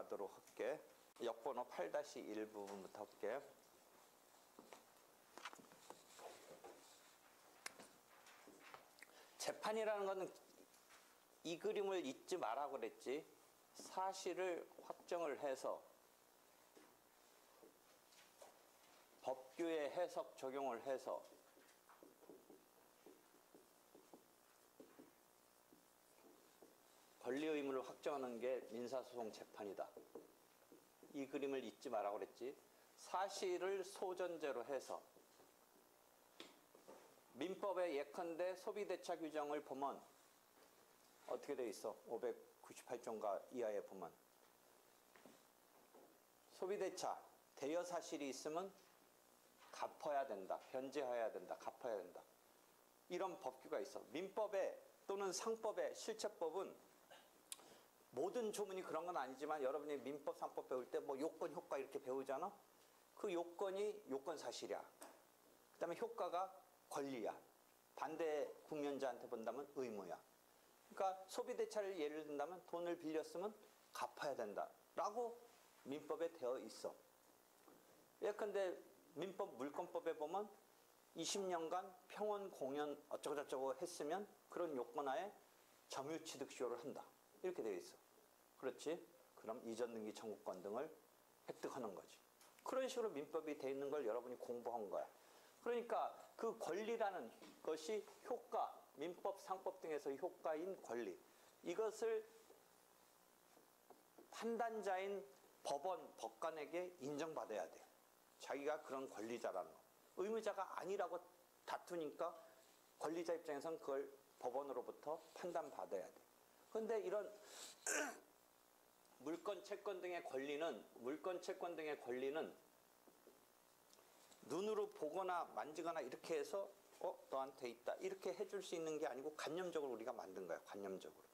가도록 할게. 역번호 8-1 부분부터 할게. 재판이라는 것은 이 그림을 잊지 마라 그랬지. 사실을 확정을 해서 법규의 해석 적용을 해서 권리 의무를 확정하는 게 민사소송 재판이다. 이 그림을 잊지 마라 그랬지. 사실을 소전제로 해서 민법의 예컨대 소비대차 규정을 보면 어떻게 되어 있어? 598조인가 이하에 보면 소비대차 대여 사실이 있으면 갚아야 된다. 변제해야 된다. 갚아야 된다. 이런 법규가 있어. 민법에 또는 상법의 실체법은 모든 조문이 그런 건 아니지만 여러분이 민법, 상법 배울 때 뭐 요건, 효과 이렇게 배우잖아. 그 요건이 요건 사실이야. 그 다음에 효과가 권리야. 반대 국면자한테 본다면 의무야. 그러니까 소비대차를 예를 든다면 돈을 빌렸으면 갚아야 된다 라고 민법에 되어 있어. 예컨대 민법 물권법에 보면 20년간 평원 공연 어쩌고저쩌고 했으면 그런 요건하에 점유취득시효를 한다. 이렇게 되어 있어. 그렇지? 그럼 이전등기 청구권 등을 획득하는 거지. 그런 식으로 민법이 되어 있는 걸 여러분이 공부한 거야. 그러니까 그 권리라는 것이 효과, 민법, 상법 등에서 효과인 권리. 이것을 판단자인 법원, 법관에게 인정받아야 돼. 자기가 그런 권리자라는 거. 의무자가 아니라고 다투니까 권리자 입장에서는 그걸 법원으로부터 판단받아야 돼. 그런데 이런 물권, 채권 등의 권리는 눈으로 보거나 만지거나 이렇게 해서 너한테 있다 이렇게 해줄 수 있는 게 아니고 관념적으로 우리가 만든 거야. 관념적으로.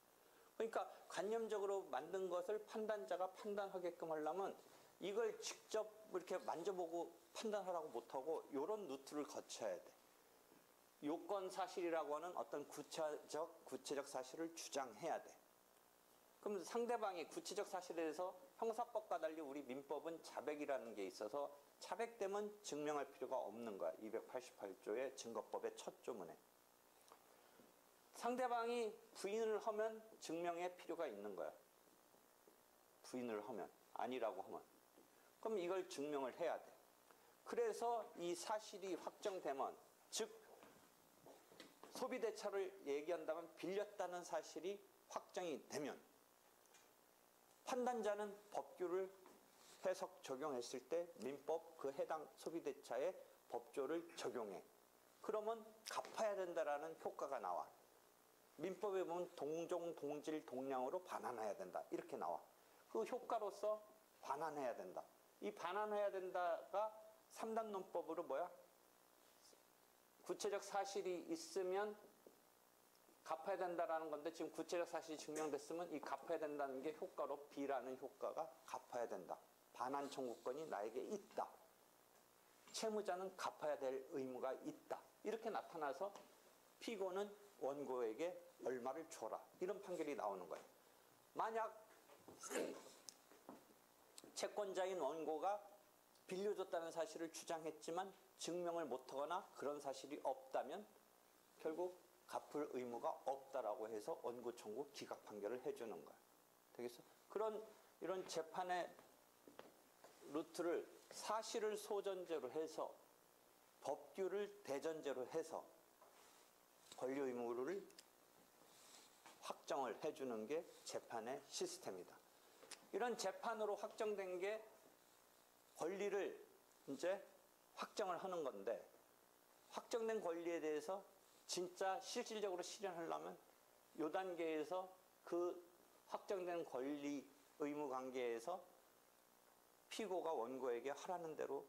그러니까 관념적으로 만든 것을 판단자가 판단하게끔 하려면 이걸 직접 이렇게 만져보고 판단하라고 못하고 이런 루트를 거쳐야 돼. 요건 사실이라고 하는 어떤 구체적 사실을 주장해야 돼. 그럼 상대방이 구체적 사실에 대해서 형사법과 달리 우리 민법은 자백이라는 게 있어서 자백되면 증명할 필요가 없는 거야. 288조의 증거법의 첫 조문에. 상대방이 부인을 하면 증명의 필요가 있는 거야. 부인을 하면, 아니라고 하면. 그럼 이걸 증명을 해야 돼. 그래서 이 사실이 확정되면, 즉 소비대차를 얘기한다면 빌렸다는 사실이 확정이 되면 판단자는 법규를 해석 적용했을 때 민법 그 해당 소비대차의 법조를 적용해. 그러면 갚아야 된다라는 효과가 나와. 민법에 보면 동종, 동질, 동량으로 반환해야 된다. 이렇게 나와. 그 효과로서 반환해야 된다. 이 반환해야 된다가 3단 논법으로 뭐야? 구체적 사실이 있으면 갚아야 된다라는 건데 지금 구체적 사실이 증명됐으면 이 갚아야 된다는 게 효과로 B라는 효과가 갚아야 된다. 반환 청구권이 나에게 있다. 채무자는 갚아야 될 의무가 있다. 이렇게 나타나서 피고는 원고에게 얼마를 줘라. 이런 판결이 나오는 거예요. 만약 채권자인 원고가 빌려줬다는 사실을 주장했지만 증명을 못하거나 그런 사실이 없다면 결국 갚을 의무가 없다라고 해서 원고 청구 기각 판결을 해주는 거예요. 되겠어? 이런 재판의 루트를 사실을 소전제로 해서 법규를 대전제로 해서 권리 의무를 확정을 해주는 게 재판의 시스템이다. 이런 재판으로 확정된 게 권리를 이제 확정을 하는 건데 확정된 권리에 대해서 진짜 실질적으로 실현하려면 이 단계에서 그 확정된 권리 의무 관계에서 피고가 원고에게 하라는 대로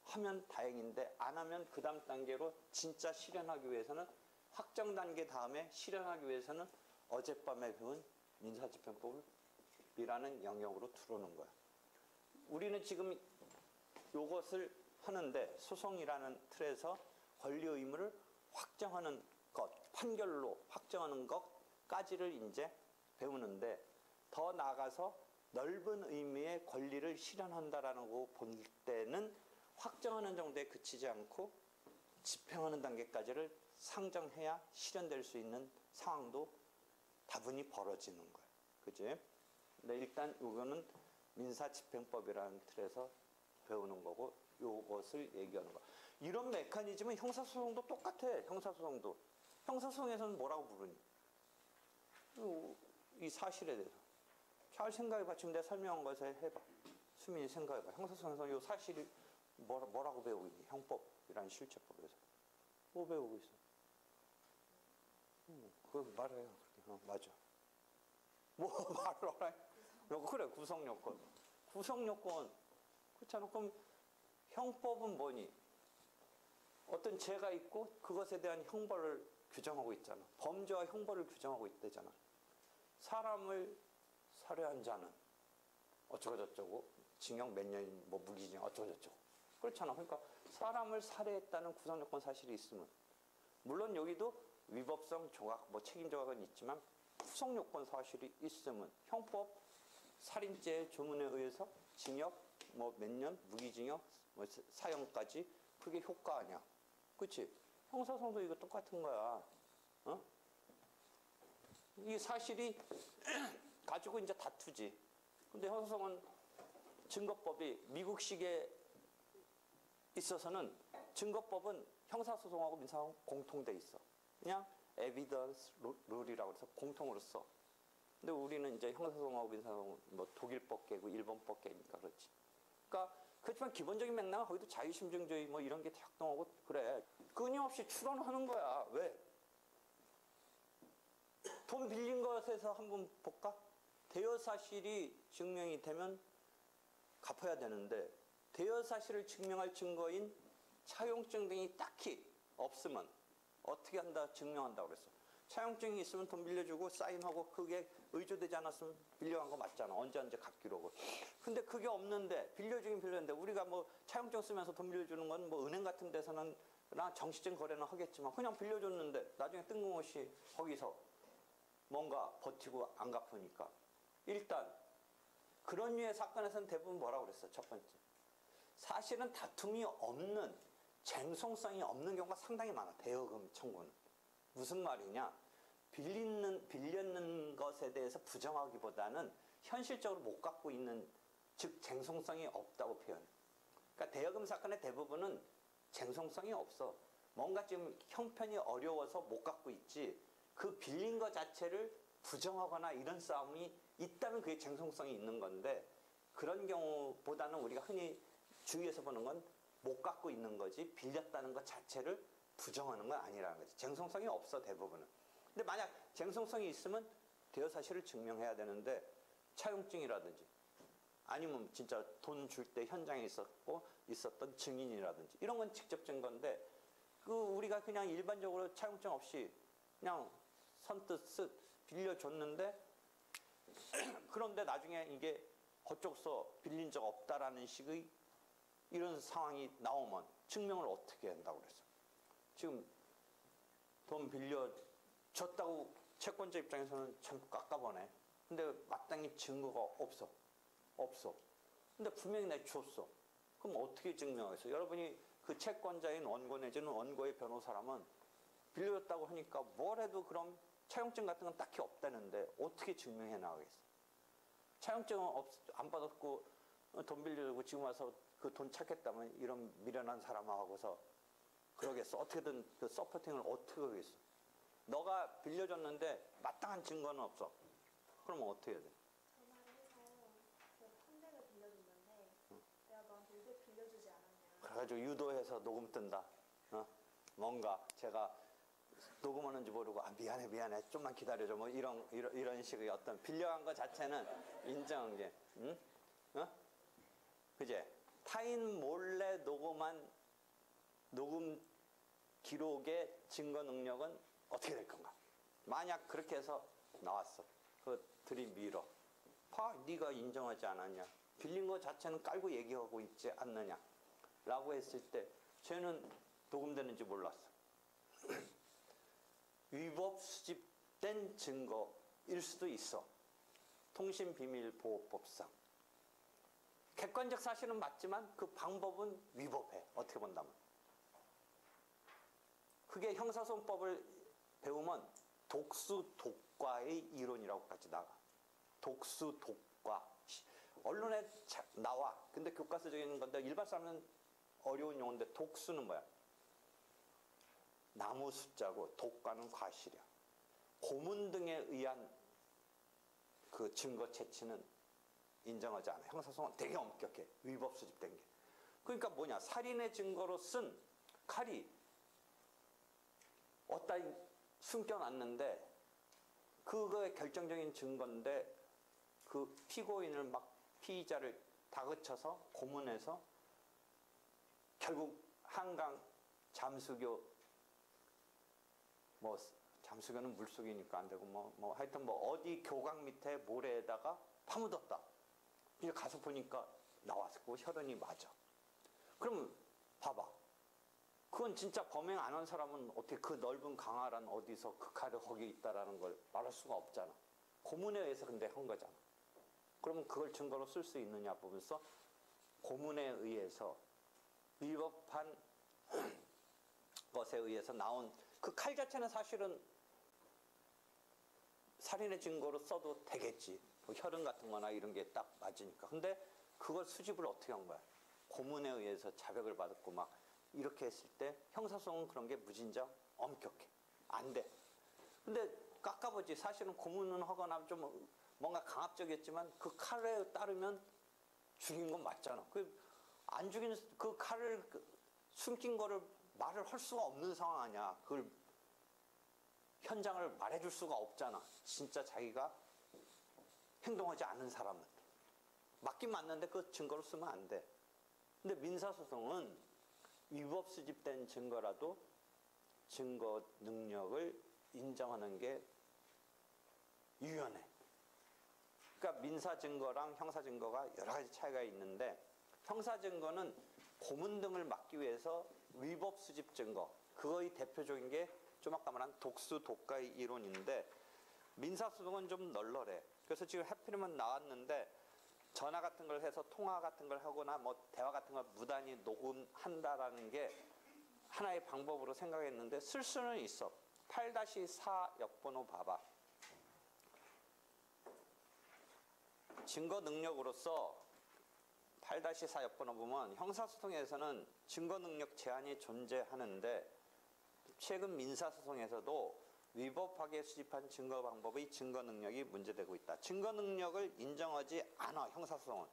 하면 다행인데 안 하면 그 다음 단계로 진짜 실현하기 위해서는 확정 단계 다음에 실현하기 위해서는 어젯밤에 배운 민사집행법이라는 영역으로 들어오는 거야. 우리는 지금 이것을 하는데 소송이라는 틀에서 권리 의무를 확정하는 것, 판결로 확정하는 것까지를 이제 배우는데 더 나아가서 넓은 의미의 권리를 실현한다라는 거 볼 때는 확정하는 정도에 그치지 않고 집행하는 단계까지를 상정해야 실현될 수 있는 상황도 다분히 벌어지는 거예요. 그지? 근데 일단 이거는 민사집행법이라는 틀에서 배우는 거고 요것을 얘기하는 거. 이런 메커니즘은 형사소송도 똑같아. 형사소송도. 형사소송에서는 뭐라고 부르니? 이 사실에 대해서. 잘 생각해봐. 지금 내가 설명한 것에 해봐. 수민이 생각해봐. 형사소송에서 이 사실이 뭐라고 배우고 있니? 형법이라는 실체법에서. 뭐 배우고 있어? 그거 말해요. 맞아. 뭐 말을 해? 그래, 구성요건. 구성요건. 그렇잖아. 그럼 형법은 뭐니? 어떤 죄가 있고 그것에 대한 형벌을 규정하고 있잖아. 범죄와 형벌을 규정하고 있대잖아. 사람을 살해한 자는 어쩌고저쩌고 징역 몇 년, 뭐 무기징역 어쩌고저쩌고. 그렇잖아. 그러니까 사람을 살해했다는 구성요건 사실이 있으면 물론 여기도 위법성 조각, 뭐 책임 조각은 있지만 구성요건 사실이 있으면 형법 살인죄 조문에 의해서 징역 뭐 몇 년, 무기징역, 뭐 사형까지 그게 효과 아니야. 그렇지? 형사소송도 이거 똑같은 거야. 어? 이 사실이 가지고 이제 다투지. 근데 형사소송은 증거법이 미국식에 있어서는 증거법은 형사소송하고 민사하고 공통돼 있어. 그냥 에비던스 룰이라고 해서 공통으로 써. 근데 우리는 이제 형사소송하고 민사소송 뭐 독일법 깨고 일본법 깨니까 그렇지. 그러니까 그렇지만 기본적인 맥락은 거기도 자유심증주의 뭐 이런 게 작동하고 그래. 끊임없이 추론하는 거야. 왜? 돈 빌린 것에서 한번 볼까? 대여 사실이 증명이 되면 갚아야 되는데 대여 사실을 증명할 증거인 차용증 등이 딱히 없으면 어떻게 한다? 증명한다고 그랬어. 차용증이 있으면 돈 빌려주고 사인하고 그게 의조되지 않았으면 빌려간 거 맞잖아. 언제 갚기로 하고. 근데 그게 없는데 빌려주긴 빌렸는데 우리가 뭐 차용증 쓰면서 돈 빌려주는 건 뭐 은행 같은 데서는 나 정시증 거래는 하겠지만 그냥 빌려줬는데 나중에 뜬금없이 거기서 뭔가 버티고 안 갚으니까 일단 그런 류의 사건에서는 대부분 뭐라고 그랬어? 첫 번째. 사실은 다툼이 없는 쟁송성이 없는 경우가 상당히 많아. 대여금 청구는. 무슨 말이냐? 빌렸는 것에 대해서 부정하기보다는 현실적으로 못 갖고 있는 즉 쟁송성이 없다고 표현해. 그러니까 대여금 사건의 대부분은 쟁송성이 없어. 뭔가 지금 형편이 어려워서 못 갖고 있지. 그 빌린 것 자체를 부정하거나 이런 싸움이 있다면 그게 쟁송성이 있는 건데 그런 경우보다는 우리가 흔히 주위에서 보는 건 못 갖고 있는 거지 빌렸다는 것 자체를 부정하는 건 아니라는 거지. 쟁송성이 없어 대부분은. 근데 만약 쟁송성이 있으면 대여 사실을 증명해야 되는데 차용증이라든지 아니면 진짜 돈 줄 때 현장에 있었던 증인이라든지 이런 건 직접 증거인데 그 우리가 그냥 일반적으로 차용증 없이 그냥 선뜻 빌려줬는데 그런데 나중에 이게 거쪽서 빌린 적 없다라는 식의 이런 상황이 나오면 증명을 어떻게 한다고 그랬어. 지금 돈 빌려줬다고 채권자 입장에서는 참 깝깝하네. 근데 마땅히 증거가 없어. 근데 분명히 내가 줬어. 그럼 어떻게 증명하겠어? 여러분이 그 채권자인 원고 내지는 원고의 변호사라면 빌려줬다고 하니까 뭘 해도 그럼 차용증 같은 건 딱히 없다는데 어떻게 증명해 나가겠어? 차용증은 안 받았고 돈 빌려주고 지금 와서 그 돈 찾겠다면 이런 미련한 사람하고서 그러겠어. 어떻게든 그 서포팅을 어떻게 하겠어? 너가 빌려줬는데 마땅한 증거는 없어. 그러면 어떻게 해야 돼? 전화를 해서 그 300을 빌려줬는데 내가 너한테 200 빌려주지 않았냐. 그래가지고 유도해서 녹음 뜬다. 뭔가 제가 녹음하는지 모르고 미안해 좀만 기다려줘 뭐 이런 식의 어떤 빌려간 것 자체는 인정한 게 응? 그제 타인 몰래 녹음한 녹음 기록의 증거 능력은 어떻게 될 건가? 만약 그렇게 해서 나왔어. 그거 들이밀어. 네가 인정하지 않았냐? 빌린 것 자체는 깔고 얘기하고 있지 않느냐? 라고 했을 때 쟤는 녹음되는지 몰랐어. 위법 수집된 증거일 수도 있어. 통신비밀보호법상. 객관적 사실은 맞지만 그 방법은 위법해. 어떻게 본다면. 그게 형사소송법을 배우면 독수독과의 이론이라고까지 나가. 독수독과. 언론에 나와. 근데 교과서적인 건데 일반 사람은 어려운 용어인데 독수는 뭐야? 나무 숫자고 독과는 과실이야. 고문 등에 의한 그 증거 채취는 인정하지 않아. 형사소송은 되게 엄격해. 위법 수집된 게. 그러니까 뭐냐? 살인의 증거로 쓴 칼이 어디다 숨겨놨는데 그거의 결정적인 증거인데 그 피고인을 막 피의자를 다그쳐서 고문해서 결국 한강 잠수교 뭐 잠수교는 물속이니까 안 되고 뭐 하여튼 뭐 어디 교각 밑에 모래에다가 파묻었다. 이제 가서 보니까 나왔고 혈흔이 맞아. 그럼 봐봐. 그건 진짜 범행 안 한 사람은 어떻게 그 넓은 강화란 어디서 그 칼이 거기 있다라는 걸 말할 수가 없잖아. 고문에 의해서 근데 한 거잖아. 그러면 그걸 증거로 쓸 수 있느냐 보면서 고문에 의해서 위법한 것에 의해서 나온 그 칼 자체는 사실은 살인의 증거로 써도 되겠지. 뭐 혈흔 같은 거나 이런 게 딱 맞으니까. 근데 그걸 수집을 어떻게 한 거야? 고문에 의해서 자백을 받았고 막 이렇게 했을 때 형사소송은 그런 게 무진장 엄격해. 안 돼. 근데 깎아보지. 사실은 고문은 하거나 좀 뭔가 강압적이었지만 그 칼에 따르면 죽인 건 맞잖아. 안 죽인 그 칼을 숨긴 거를 말을 할 수가 없는 상황 아니야. 그걸 현장을 말해줄 수가 없잖아. 진짜 자기가 행동하지 않은 사람은. 맞긴 맞는데 그 증거로 쓰면 안 돼. 근데 민사소송은 위법 수집된 증거라도 증거 능력을 인정하는 게 유연해. 그러니까 민사 증거랑 형사 증거가 여러 가지 차이가 있는데 형사 증거는 고문 등을 막기 위해서 위법 수집 증거, 그거의 대표적인 게 좀 아까 말한 독수 독가의 이론인데 민사소송은 좀 널널해. 그래서 지금 하필이면 나왔는데 전화 같은 걸 해서 통화 같은 걸 하거나 뭐 대화 같은 걸 무단히 녹음한다라는 게 하나의 방법으로 생각했는데 쓸 수는 있어. 8-4 역번호 봐봐. 증거 능력으로서 8-4 역번호 보면 형사소송에서는 증거 능력 제한이 존재하는데 최근 민사소송에서도 위법하게 수집한 증거 방법의 증거 능력이 문제되고 있다. 증거 능력을 인정하지 않아, 형사소송은.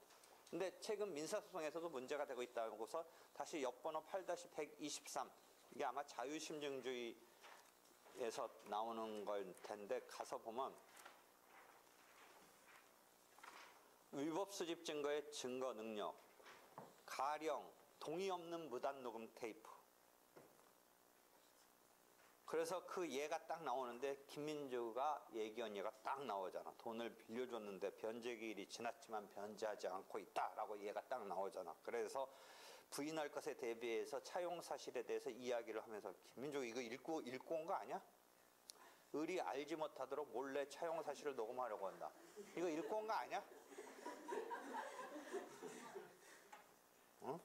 근데 최근 민사소송에서도 문제가 되고 있다고서 다시 역번호 8-123, 이게 아마 자유심증주의에서 나오는 걸 텐데 가서 보면 위법 수집 증거의 증거 능력, 가령 동의 없는 무단 녹음 테이프. 그래서 그 예가 딱 나오는데 김민주가 얘기한 예가 딱 나오잖아. 돈을 빌려줬는데 변제기일이 지났지만 변제하지 않고 있다라고 예가 딱 나오잖아. 그래서 부인할 것에 대비해서 차용 사실에 대해서 이야기를 하면서 김민주 이거 읽고 온 거 아니야? 을이 알지 못하도록 몰래 차용 사실을 녹음하려고 한다. 이거 읽고 온 거 아니야? 어?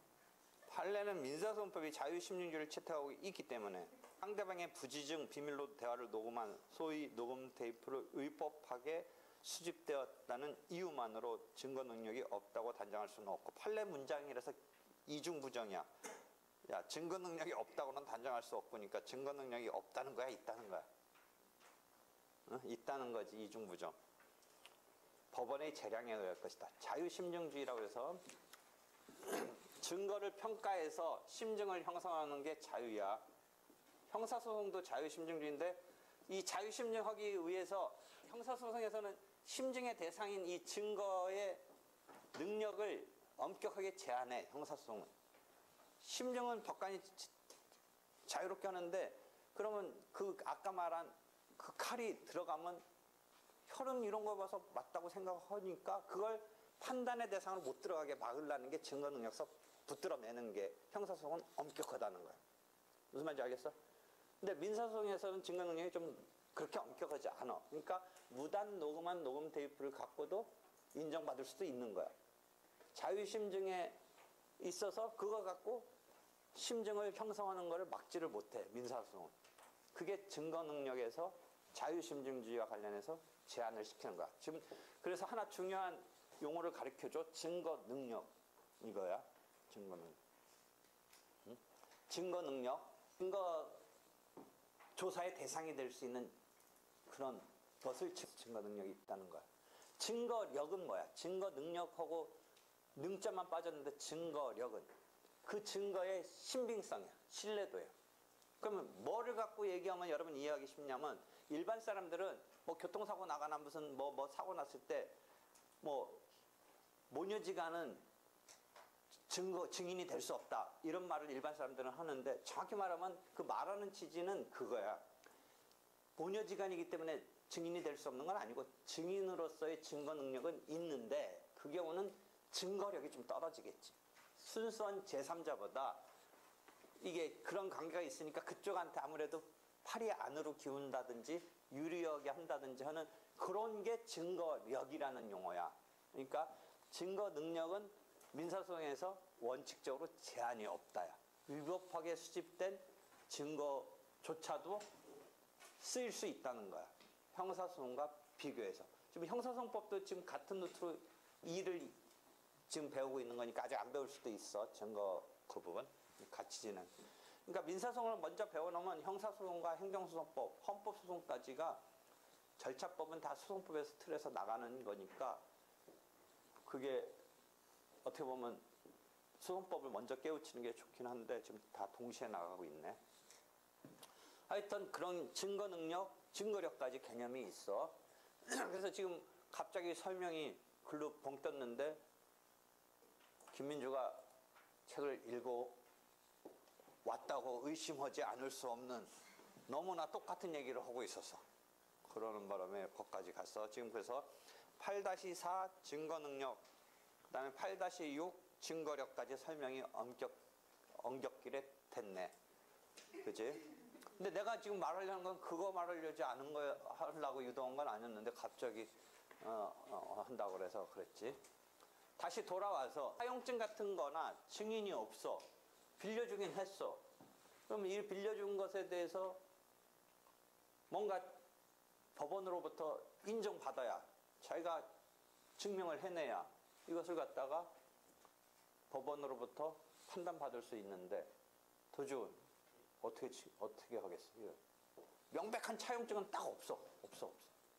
판례는 민사소송법이 자유심증주의를 채택하고 있기 때문에 상대방의 부지증 비밀로 대화를 녹음한 소위 녹음 테이프를 위법하게 수집되었다는 이유만으로 증거 능력이 없다고 단정할 수는 없고 판례 문장이라서 이중부정이야. 야, 증거 능력이 없다고는 단정할 수 없으니까 증거 능력이 없다는 거야, 있다는 거야? 어? 있다는 거지, 이중부정. 법원의 재량에 의할 것이다. 자유심증주의라고 해서 증거를 평가해서 심증을 형성하는 게 자유야. 형사소송도 자유심증주의인데 이 자유심증하기 위해서 형사소송에서는 심증의 대상인 이 증거의 능력을 엄격하게 제한해. 형사소송은. 심증은 법관이 자유롭게 하는데 그러면 그 아까 말한 그 칼이 들어가면 혈흔 이런 거 봐서 맞다고 생각하니까 그걸 판단의 대상으로 못 들어가게 막으려는 게 증거 능력서 붙들어내는 게 형사소송은 엄격하다는 거야. 무슨 말인지 알겠어? 근데 민사소송에서는 증거 능력이 좀 그렇게 엄격하지 않아. 그러니까 무단 녹음한 녹음 테이프를 갖고도 인정받을 수도 있는 거야. 자유심증에 있어서 그거 갖고 심증을 형성하는 것을 막지를 못해, 민사소송은. 그게 증거 능력에서 자유심증주의와 관련해서 제한을 시키는 거야. 지금 그래서 하나 중요한 용어를 가르쳐줘. 증거 능력. 이거야. 증거 능력. 응? 증거 능력. 증거 조사의 대상이 될 수 있는 그런 것을 증거 능력이 있다는 거야. 증거력은 뭐야? 증거 능력하고 능자만 빠졌는데 증거력은 그 증거의 신빙성이야. 신뢰도예요. 그러면 뭐를 갖고 얘기하면 여러분 이해하기 쉽냐면 일반 사람들은 뭐 교통사고 나거나 무슨 뭐 사고 났을 때 뭐 모녀지간은 증인이 될 수 없다. 이런 말을 일반 사람들은 하는데 정확히 말하면 그 말하는 취지는 그거야. 모녀지간이기 때문에 증인이 될 수 없는 건 아니고 증인으로서의 증거 능력은 있는데 그 경우는 증거력이 좀 떨어지겠지. 순수한 제3자보다 이게 그런 관계가 있으니까 그쪽한테 아무래도 팔이 안으로 기운다든지 유리하게 한다든지 하는 그런 게 증거력이라는 용어야. 그러니까 증거 능력은 민사소송에서 원칙적으로 제한이 없다야. 위법하게 수집된 증거조차도 쓰일 수 있다는 거야. 형사소송과 비교해서. 지금 형사소송법도 지금 같은 루트로 일을 지금 배우고 있는 거니까 아직 안 배울 수도 있어. 증거 그 부분. 같이 진행. 그러니까 민사소송을 먼저 배워놓으면 형사소송과 행정소송법, 헌법소송까지가 절차법은 다 소송법에서 틀에서 나가는 거니까 그게 어떻게 보면 소송법을 먼저 깨우치는 게 좋긴 한데 지금 다 동시에 나가고 있네. 하여튼 그런 증거 능력, 증거력까지 개념이 있어. 그래서 지금 갑자기 설명이 글로 벙 떴는데 김민주가 책을 읽어 왔다고 의심하지 않을 수 없는 너무나 똑같은 얘기를 하고 있었어. 그러는 바람에 거기까지 갔어. 지금 그래서 8-4 증거 능력, 그 다음에 8-6 증거력까지 설명이 엉겹길에 됐네. 그지? 근데 내가 지금 말하려는 건 그거 말하려지 않은 거 하려고 유도한 건 아니었는데 갑자기 한다고 그래서 그랬지. 다시 돌아와서 사용증 같은 거나 증인이 없어. 빌려주긴 했어. 그럼 이 빌려준 것에 대해서 뭔가 법원으로부터 인정받아야 자기가 증명을 해내야 이것을 갖다가 법원으로부터 판단받을 수 있는데 도저히 어떻게 하겠어요? 명백한 차용증은 딱 없어.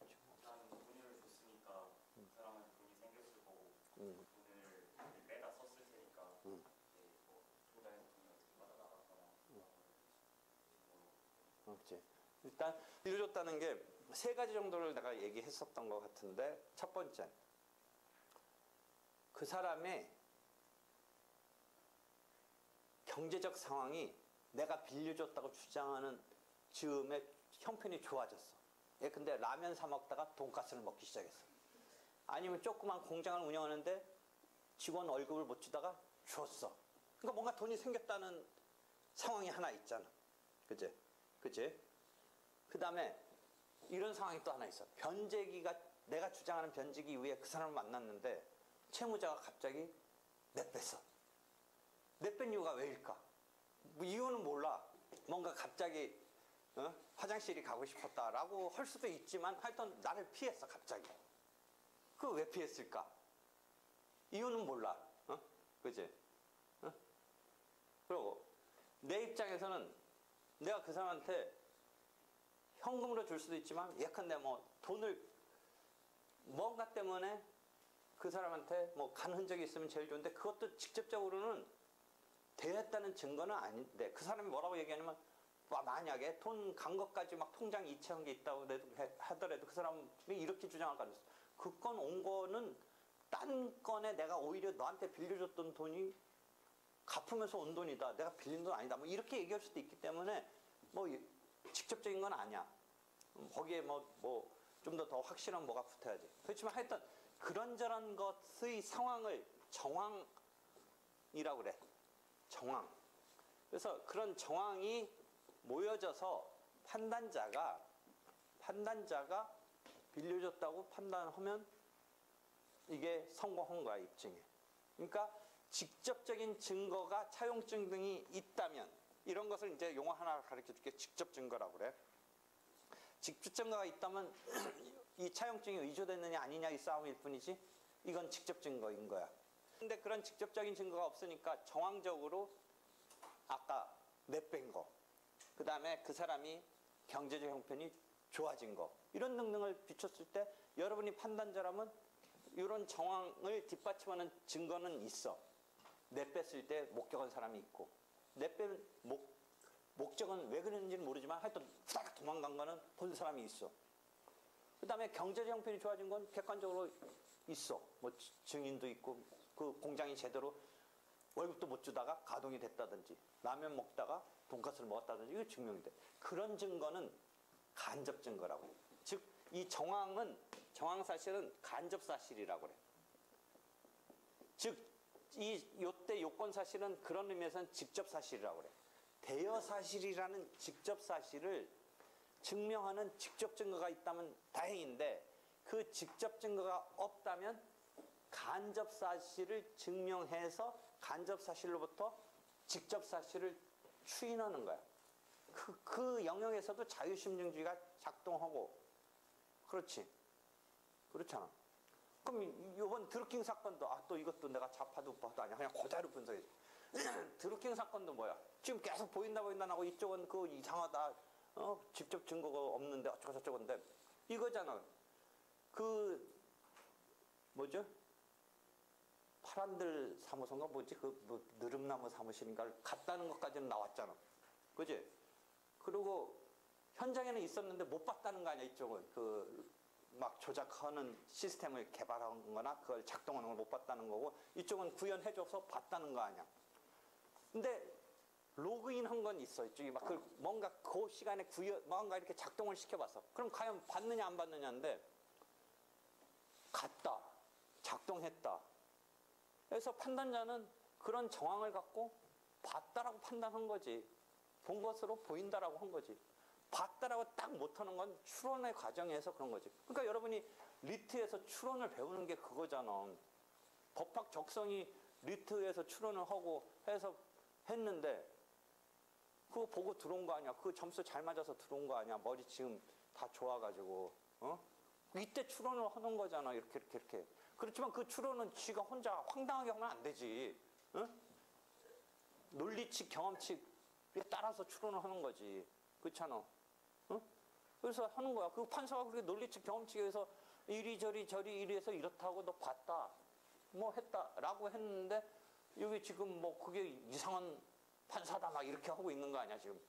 일단 돈을 줬으니까 그 사람한테 돈이 생겼을 거고 돈을 빼다 썼을 테니까 이제 뭐 조달해서 돈이 어떻게 받아 나갔거나 그렇지. 일단 빌려줬다는 게 세 가지 정도를 내가 얘기했었던 것 같은데 첫 번째, 그 사람의 경제적 상황이 내가 빌려줬다고 주장하는 즈음에 형편이 좋아졌어. 얘 근데 라면 사 먹다가 돈가스를 먹기 시작했어. 아니면 조그만 공장을 운영하는데 직원 월급을 못 주다가 줬어. 그러니까 뭔가 돈이 생겼다는 상황이 하나 있잖아. 그치? 그 다음에 이런 상황이 또 하나 있어. 변제기가 내가 주장하는 변제기 이후에 그 사람을 만났는데 채무자가 갑자기 내뺐어. 내뺀 이유가 왜일까? 뭐 이유는 몰라. 뭔가 갑자기 화장실이 가고 싶었다라고 할 수도 있지만 하여튼 나를 피했어 갑자기. 그거 왜 피했을까? 이유는 몰라. 그치? 그리고 내 입장에서는 내가 그 사람한테 현금으로 줄 수도 있지만 예컨대 뭐 돈을 뭔가 때문에 그 사람한테 뭐 간 흔적이 있으면 제일 좋은데 그것도 직접적으로는 대했다는 증거는 아닌데 그 사람이 뭐라고 얘기하냐면 만약에 돈 간 것까지 막 통장 이체한 게 있다고 하더라도 그 사람이 이렇게 주장할 가능성. 그 건 온 거는 딴 건에 내가 오히려 너한테 빌려줬던 돈이 갚으면서 온 돈이다. 내가 빌린 돈 아니다. 뭐 이렇게 얘기할 수도 있기 때문에 뭐 직접적인 건 아니야. 거기에 뭐 좀 더 확실한 뭐가 붙어야지. 그렇지만 하여튼 그런저런 것의 상황을 정황이라고 그래. 정황. 그래서 그런 정황이 모여져서 판단자가 판단자가 빌려줬다고 판단하면 이게 성공한 거야, 입증에. 그러니까 직접적인 증거가 차용증 등이 있다면, 이런 것을 이제 용어 하나 가르쳐 줄게. 직접 증거라고 그래. 직접 증거가 있다면 이 차용증이 위조됐느냐 아니냐 이 싸움일 뿐이지, 이건 직접 증거인 거야. 근데 그런 직접적인 증거가 없으니까 정황적으로 아까 내뺀 거, 그 다음에 그 사람이 경제적 형편이 좋아진 거, 이런 등등을 비췄을 때 여러분이 판단자라면 이런 정황을 뒷받침하는 증거는 있어. 내뺐을 때 목격한 사람이 있고, 내뺀 목적은 왜 그랬는지는 모르지만 하여튼 후다닥 도망간 거는 본 사람이 있어. 그 다음에 경제적 형편이 좋아진 건 객관적으로 있어. 뭐 증인도 있고, 그 공장이 제대로 월급도 못 주다가 가동이 됐다든지, 라면 먹다가 돈가스를 먹었다든지, 이거 증명이 돼. 그런 증거는 간접 증거라고 해. 즉, 이 정황 사실은 간접 사실이라고 그래. 즉, 요때 요건 사실은 그런 의미에서는 직접 사실이라고 그래. 대여 사실이라는 직접 사실을 증명하는 직접 증거가 있다면 다행인데, 그 직접 증거가 없다면 간접 사실을 증명해서 간접 사실로부터 직접 사실을 추인하는 거야. 그 영역에서도 자유심증주의가 작동하고, 그렇지. 그렇잖아. 그럼 이번 드루킹 사건도, 또 이것도 내가 좌파도 우파도 아니야. 그냥 그대로 분석해. 드루킹 사건도 뭐야? 지금 계속 보인다 하고 이쪽은 그 이상하다. 직접 증거가 없는데 어쩌고 저쩌고인데, 이거잖아. 뭐죠? 파란들 사무소인가 뭐지? 뭐 느릅나무 사무실인가를 갔다는 것까지는 나왔잖아. 그지? 그리고 현장에는 있었는데 못 봤다는 거 아니야, 이쪽은. 막 조작하는 시스템을 개발한 거나 그걸 작동하는 걸 못 봤다는 거고, 이쪽은 구현해줘서 봤다는 거 아니야. 근데 로그인 한 건 있어. 이쪽이 막 뭔가 그 시간에 뭔가 이렇게 작동을 시켜봤어. 그럼 과연 봤느냐 안 봤느냐인데, 갔다. 작동했다. 그래서 판단자는 그런 정황을 갖고 봤다라고 판단한 거지. 본 것으로 보인다라고 한 거지. 봤다라고 딱 못하는 건 추론의 과정에서 그런 거지. 그러니까 여러분이 리트에서 추론을 배우는 게 그거잖아. 법학 적성이 리트에서 추론을 하고 해서 했는데, 그거 보고 들어온 거 아니야. 그 점수 잘 맞아서 들어온 거 아니야. 머리 지금 다 좋아가지고. 이때 추론을 하는 거잖아. 이렇게. 그렇지만 그 추론은 지가 혼자 황당하게 하면 안 되지. 논리칙, 경험칙에 따라서 추론을 하는 거지. 그렇잖아. 그래서 하는 거야. 그 판사가 그렇게 논리칙, 경험칙에 의해서 이리저리 이래서 이렇다고 너 봤다. 뭐 했다라고 했는데, 여기 지금 뭐 그게 이상한 판사다 막 이렇게 하고 있는 거 아니야, 지금.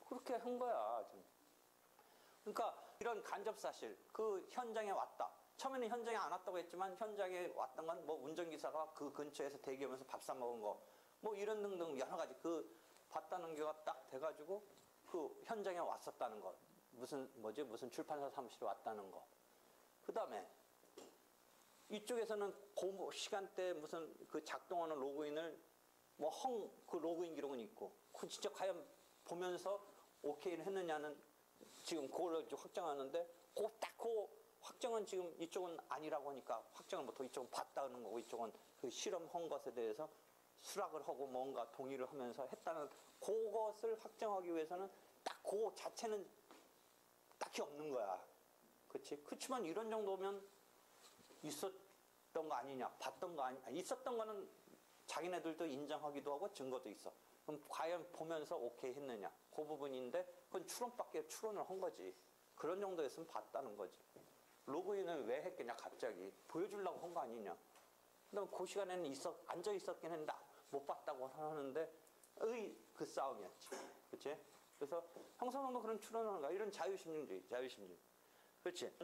그렇게 한 거야, 지금. 그러니까 이런 간접 사실, 그 현장에 왔다. 처음에는 현장에 안 왔다고 했지만 현장에 왔던 건 뭐 운전기사가 그 근처에서 대기하면서 밥 사 먹은 거, 뭐 이런 등등 여러 가지 봤다는 게가 딱 돼가지고 그 현장에 왔었다는 거. 무슨 출판사 사무실에 왔다는 거. 그 다음에 이쪽에서는 그 시간대 무슨 그 작동하는 로그인을 그 로그인 기록은 있고, 그 진짜 과연 보면서 오케이를 했느냐는 지금 그걸 확정하는데, 그 확정은 지금 이쪽은 아니라고 하니까 확정을 못하고 이쪽은 봤다는 거고, 이쪽은 그 실험한 것에 대해서 수락을 하고 뭔가 동의를 하면서 했다는, 그것을 확정하기 위해서는 딱 그 자체는 딱히 없는 거야. 그렇지? 그렇지만 이런 정도면 있었던 거 아니냐, 봤던 거 아니냐. 있었던 거는 자기네들도 인정하기도 하고 증거도 있어. 그럼 과연 보면서 오케이 했느냐, 그 부분인데, 그건 추론을 한 거지. 그런 정도였으면 봤다는 거지. 로그인을 왜 했겠냐, 갑자기. 보여주려고 한 거 아니냐. 그다음에 그 시간에는 앉아 있었긴 했는데 못 봤다고 하는데, 그 싸움이었지. 그치? 그래서 형사상도 그런 추론을 하는 거야. 이런 자유심증주의. 그렇지?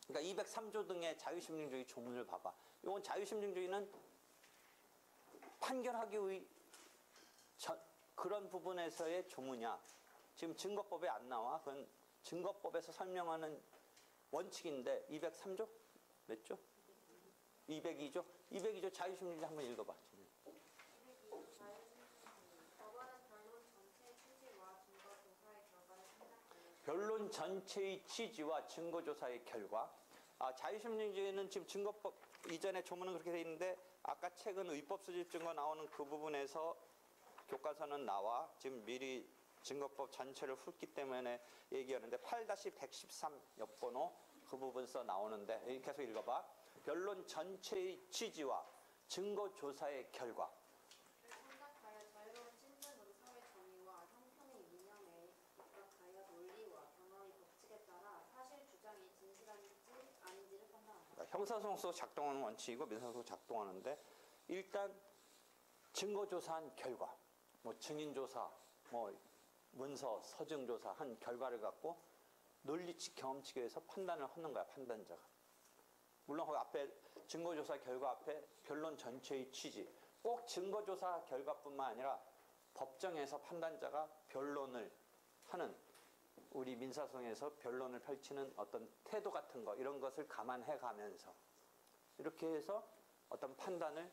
그러니까 203조 등의 자유심증주의 조문을 봐봐. 이건 자유심증주의는 판결하기 위해 그런 부분에서의 조문이야. 지금 증거법에 안 나와. 그건 증거법에서 설명하는 원칙인데, 203조? 몇 조? 202조? 202조 자유심증주의 한번 읽어봐. 변론 전체의 취지와 증거조사의 결과. 자유심증주의는 지금 증거법 이전에 조문은 그렇게 돼 있는데 아까 최근 의법 수집 증거 나오는 그 부분에서 교과서는 나와 지금 미리 증거법 전체를 훑기 때문에 얘기하는데 8-113 옆번호 그 부분 써 나오는데 계속 읽어봐. 변론 전체의 취지와 증거조사의 결과. 생각하여 자유로운 신분으로 사회 정의와 형평의 이념에 입각하여 논리와 경험의 법칙에 따라 사실 주장이 진실한지 아닌지를 판단한다. 그러니까 형사소송서 작동하는 원칙이고 민사소송 작동하는데 일단 증거조사한 결과, 뭐 증인조사, 뭐 문서, 서증조사 한 결과를 갖고 논리칙, 경험칙에 의해서 판단을 하는 거야, 판단자가. 물론 그 앞에 증거조사 결과 앞에 변론 전체의 취지, 꼭 증거조사 결과뿐만 아니라 법정에서 판단자가 변론을 하는, 우리 민사소송에서 변론을 펼치는 어떤 태도 같은 거, 이런 것을 감안해 가면서 이렇게 해서 어떤 판단을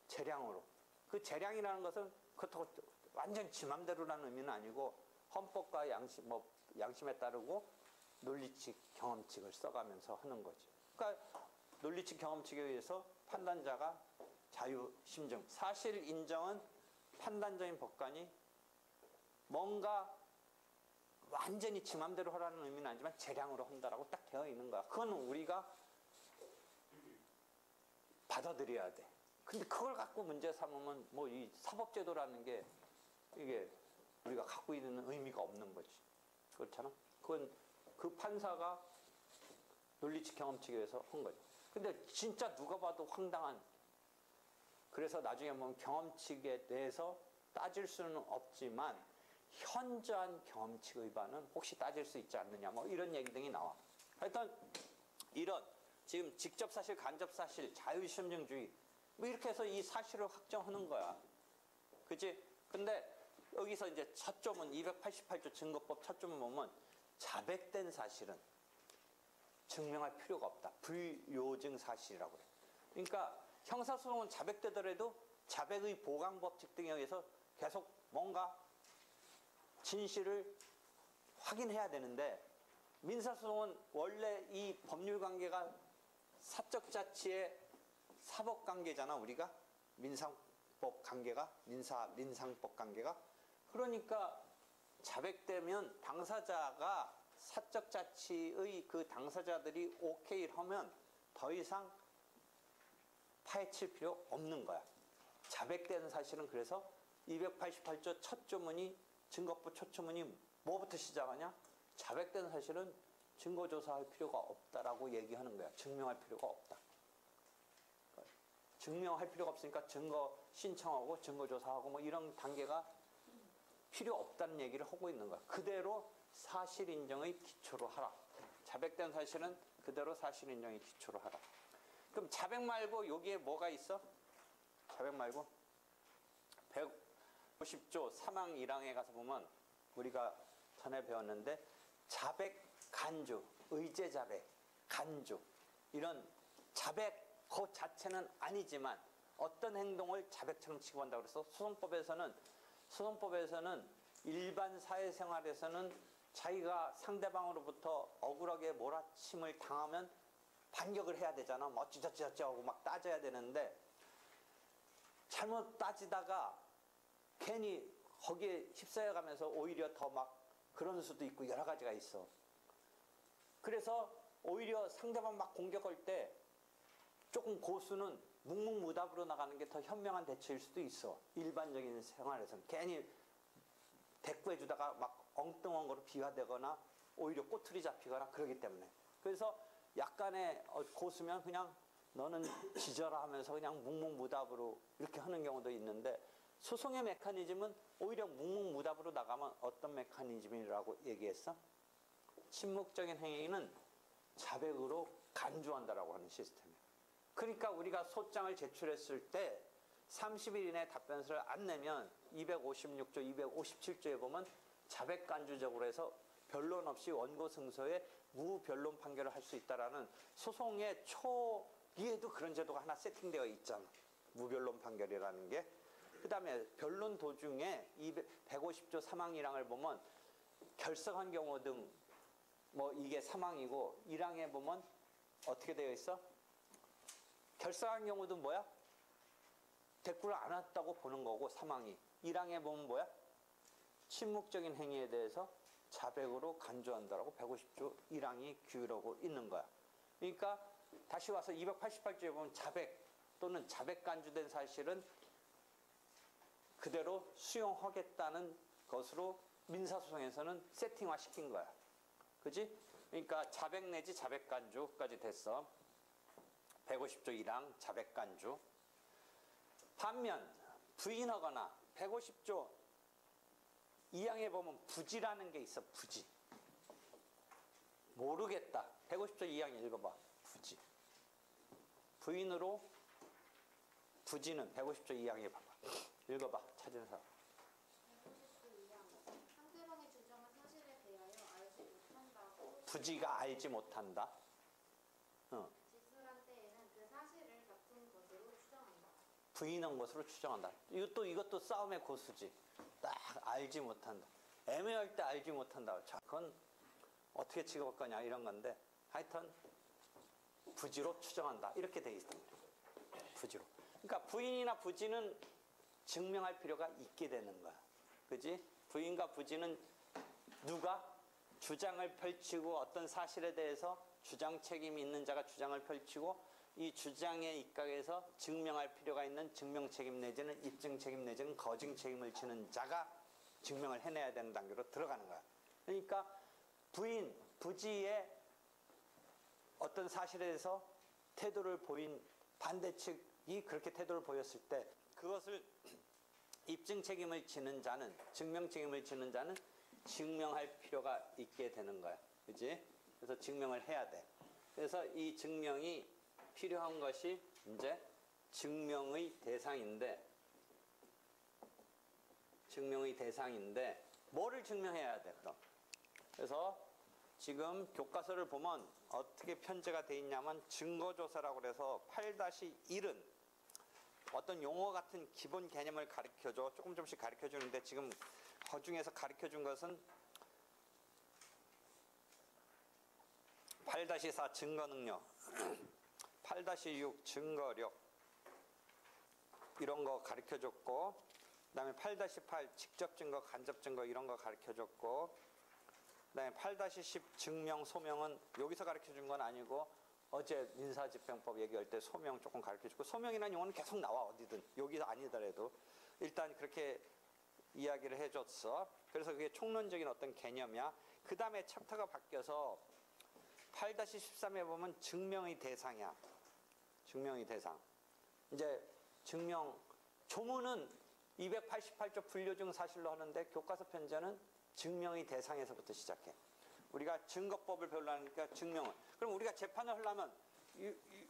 재량으로, 그 재량이라는 것은 그렇다고 완전 지 맘대로라는 의미는 아니고 헌법과 양심에 따르고 논리칙, 경험칙을 써가면서 하는 거지. 그러니까 논리칙, 경험칙에 의해서 판단자가 자유심증, 사실 인정은 판단적인 법관이 뭔가 완전히 지 맘대로 하라는 의미는 아니지만 재량으로 한다라고 딱 되어 있는 거야. 그건 우리가 받아들여야 돼. 근데 그걸 갖고 문제 삼으면 뭐 이 사법제도라는 게 이게 우리가 갖고 있는 의미가 없는 거지. 그렇잖아? 그건 그 판사가 논리칙, 경험칙에 의해서 한 거지. 근데 진짜 누가 봐도 황당한, 그래서 나중에 보면 경험칙에 대해서 따질 수는 없지만 현저한 경험칙 위반은 혹시 따질 수 있지 않느냐, 뭐 이런 얘기 등이 나와. 하여튼 이런 지금 직접 사실, 간접 사실, 자유심증주의 뭐 이렇게 해서 이 사실을 확정하는 거야. 그치? 근데 여기서 이제 첫 조문 288조 증거법 첫 조문 보면 자백된 사실은 증명할 필요가 없다. 불요증 사실이라고 그래. 그러니까 형사소송은 자백되더라도 자백의 보강법칙 등에 의해서 계속 뭔가 진실을 확인해야 되는데, 민사소송은 원래 이 법률관계가 사적자치의 사법관계잖아. 우리가 민상법 관계가, 민상법 관계가. 그러니까 자백되면 당사자가 사적자치의 그 당사자들이 오케이를 하면 더 이상 파헤칠 필요 없는 거야. 자백된 사실은. 그래서 288조 첫 조문이, 증거법 첫 조문이 뭐부터 시작하냐? 자백된 사실은 증거조사할 필요가 없다라고 얘기하는 거야. 증명할 필요가 없다. 증명할 필요가 없으니까 증거 신청하고 증거조사하고 뭐 이런 단계가 필요 없다는 얘기를 하고 있는 거야. 그대로 사실 인정의 기초로 하라. 자백된 사실은 그대로 사실 인정의 기초로 하라. 그럼 자백 말고 여기에 뭐가 있어? 자백 말고 150조 사망 1항에 가서 보면 우리가 전에 배웠는데 자백, 간주, 의제 자백, 간주, 이런 자백 그 자체는 아니지만 어떤 행동을 자백처럼 취급한다고 그래서 소송법에서는 일반 사회생활에서는 자기가 상대방으로부터 억울하게 몰아침을 당하면 반격을 해야 되잖아. 뭐 어찌저찌 하고 막 따져야 되는데, 잘못 따지다가 괜히 거기에 휩싸여 가면서 오히려 더 막 그런 수도 있고 여러 가지가 있어. 그래서 오히려 상대방 막 공격할 때 조금 고수는 묵묵무답으로 나가는 게 더 현명한 대처일 수도 있어. 일반적인 생활에서는 괜히 대꾸해주다가 막 엉뚱한 거로 비화되거나 오히려 꼬투리 잡히거나 그러기 때문에. 그래서 약간의 고수면 그냥 너는 지져라 하면서 그냥 묵묵무답으로 이렇게 하는 경우도 있는데, 소송의 메커니즘은 오히려 묵묵무답으로 나가면 어떤 메커니즘이라고 얘기했어? 침묵적인 행위는 자백으로 간주한다라고 하는 시스템이에요. 그러니까 우리가 소장을 제출했을 때 30일 이내에 답변서를 안 내면 256조, 257조에 보면 자백 간주적으로 해서 변론 없이 원고 승소에 무변론 판결을 할 수 있다라는, 소송의 초기에도 그런 제도가 하나 세팅되어 있잖아. 무변론 판결이라는 게. 그 다음에 변론 도중에 150조 사망 1항을 보면 결석한 경우 등 뭐 이게 사망이고 1항에 보면 어떻게 되어 있어? 결석한 경우도 뭐야? 대꾸를 안 했다고 보는 거고 사망이. 1항에 보면 뭐야? 침묵적인 행위에 대해서 자백으로 간주한다라고 150조 1항이 규율하고 있는 거야. 그러니까 다시 와서 288조에 보면 자백 또는 자백 간주된 사실은 그대로 수용하겠다는 것으로 민사소송에서는 세팅화 시킨 거야. 그지? 그러니까 자백 내지 자백 간주까지 됐어. 150조 1항 자백 간주. 반면 부인하거나 150조 2항에 보면 부지라는 게 있어. 부지. 모르겠다. 150조 2항 읽어봐. 부지. 부인으로 부지는 150조 2항에 봐봐. 읽어봐. 찾은 사람. 150조 2항. 상대방의 주장한 사실에 대하여 알지 못한다고 부지가 알지 못한다. 지술한 때에는 그 사실을 같은 것으로 추정한다. 부인한 것으로 추정한다. 이것도 싸움의 고수지. 딱 알지 못한다. 애매할 때 알지 못한다. 자, 그건 어떻게 취급할 거냐 이런 건데 하여튼 부지로 추정한다. 이렇게 돼 있습니다. 부지로. 그러니까 부인이나 부지는 증명할 필요가 있게 되는 거야. 그지? 부인과 부지는 누가 주장을 펼치고 어떤 사실에 대해서 주장 책임이 있는 자가 주장을 펼치고 이 주장에 입각해서 증명할 필요가 있는 증명 책임 내지는 입증 책임 내지는 거증 책임을 지는 자가 증명을 해내야 되는 단계로 들어가는 거야. 그러니까 부인, 부지의 어떤 사실에 대해서 태도를 보인 반대측이 그렇게 태도를 보였을 때 그것을 입증 책임을 지는 자는 증명 책임을 지는 자는 증명할 필요가 있게 되는 거야. 그지? 그래서 증명을 해야 돼. 그래서 이 증명이 필요한 것이 이제 증명의 대상인데 뭐를 증명해야 돼 그럼? 그래서 지금 교과서를 보면 어떻게 편제가 돼 있냐면 증거조사라고 그래서 8-1은 어떤 용어 같은 기본 개념을 가르쳐줘. 조금씩 가르쳐주는데 지금 그 중에서 가르쳐준 것은 8-4 증거능력 8-6 증거력 이런 거 가르쳐줬고 그 다음에 8-8 직접 증거 간접 증거 이런 거 가르쳐줬고 그 다음에 8-10 증명 소명은 여기서 가르쳐준 건 아니고 어제 민사집행법 얘기할 때 소명 조금 가르쳐주고 소명이라는 용어는 계속 나와 어디든 여기 아니더라도 일단 그렇게 이야기를 해줬어. 그래서 그게 총론적인 어떤 개념이야. 그 다음에 챕터가 바뀌어서 8-13에 보면 증명의 대상이야. 증명의 대상. 이제 증명, 조문은 288조 불료증 사실로 하는데 교과서 편제는 증명의 대상에서부터 시작해. 우리가 증거법을 배우려니까 증명은. 그럼 우리가 재판을 하려면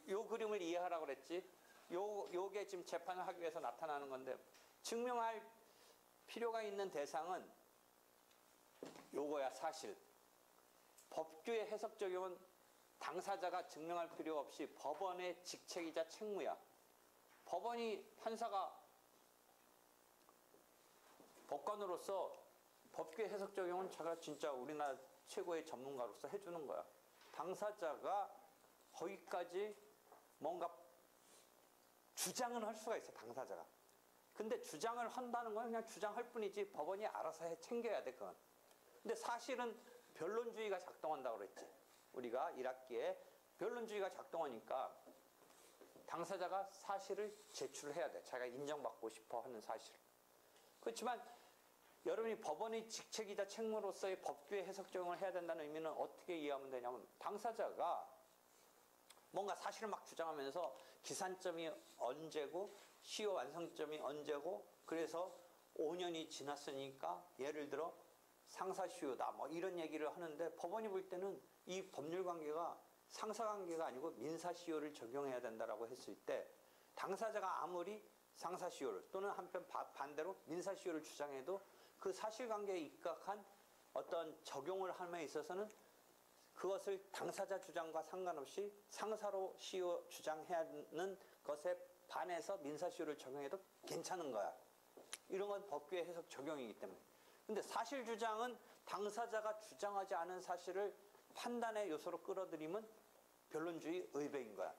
요 그림을 이해하라고 그랬지. 요게 지금 재판을 하기 위해서 나타나는 건데 증명할 필요가 있는 대상은 요거야 사실. 법규의 해석 적용은 당사자가 증명할 필요 없이 법원의 직책이자 책무야. 법원이 판사가 법관으로서 법규의 해석 적용은 제가 진짜 우리나라 최고의 전문가로서 해주는 거야. 당사자가 거기까지 뭔가 주장은 할 수가 있어, 당사자가. 근데 주장을 한다는 건 그냥 주장할 뿐이지 법원이 알아서 챙겨야 돼, 그건. 근데 사실은 변론주의가 작동한다고 그랬지. 우리가 1학기에 변론주의가 작동하니까 당사자가 사실을 제출해야 돼. 자기가 인정받고 싶어 하는 사실. 그렇지만 여러분이 법원의 직책이자 책무로서의 법규의 해석 적용을 해야 된다는 의미는 어떻게 이해하면 되냐면 당사자가 뭔가 사실을 막 주장하면서 기산점이 언제고 시효 완성점이 언제고 그래서 5년이 지났으니까 예를 들어 상사시효다 뭐 이런 얘기를 하는데 법원이 볼 때는 이 법률관계가 상사관계가 아니고 민사시효를 적용해야 된다라고 했을 때 당사자가 아무리 상사시효를 또는 한편 반대로 민사시효를 주장해도 그 사실관계에 입각한 어떤 적용을 함에 있어서는 그것을 당사자 주장과 상관없이 상사로 시효 주장해야 하는 것에 반해서 민사시효를 적용해도 괜찮은 거야. 이런 건 법규의 해석 적용이기 때문에. 근데 사실 주장은 당사자가 주장하지 않은 사실을 판단의 요소로 끌어들이면 변론주의 의배인 거야.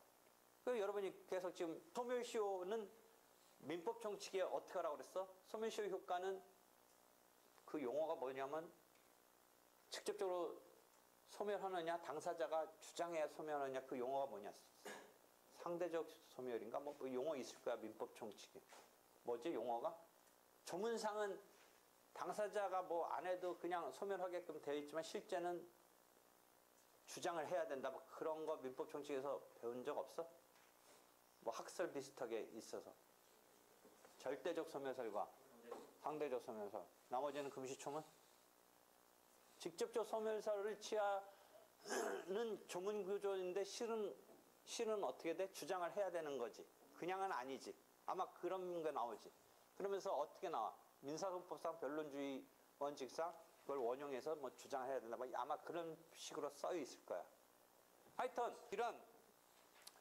그래서 여러분이 계속 지금 소멸시효는 민법 총칙에 어떻게 하라고 그랬어? 소멸시효 효과는 그 용어가 뭐냐면 직접적으로 소멸하느냐, 당사자가 주장해야 소멸하느냐, 그 용어가 뭐냐? 상대적 소멸인가? 뭐 용어 있을 거야, 민법 총칙에. 뭐지, 용어가? 조문상은 당사자가 뭐 안 해도 그냥 소멸하게끔 되어 있지만 실제는 주장을 해야 된다. 뭐 그런 거 민법 총칙에서 배운 적 없어? 뭐 학설 비슷하게 있어서. 절대적 소멸설과 상대적 소멸설. 나머지는 금시초문? 직접적 소멸설을 취하는 조문 구조인데 실은 어떻게 돼? 주장을 해야 되는 거지. 그냥은 아니지. 아마 그런 게 나오지. 그러면서 어떻게 나와? 민사소송법상 변론주의 원칙상 그걸 원용해서 뭐 주장해야 된다. 아마 그런 식으로 써 있을 거야. 하여튼 이런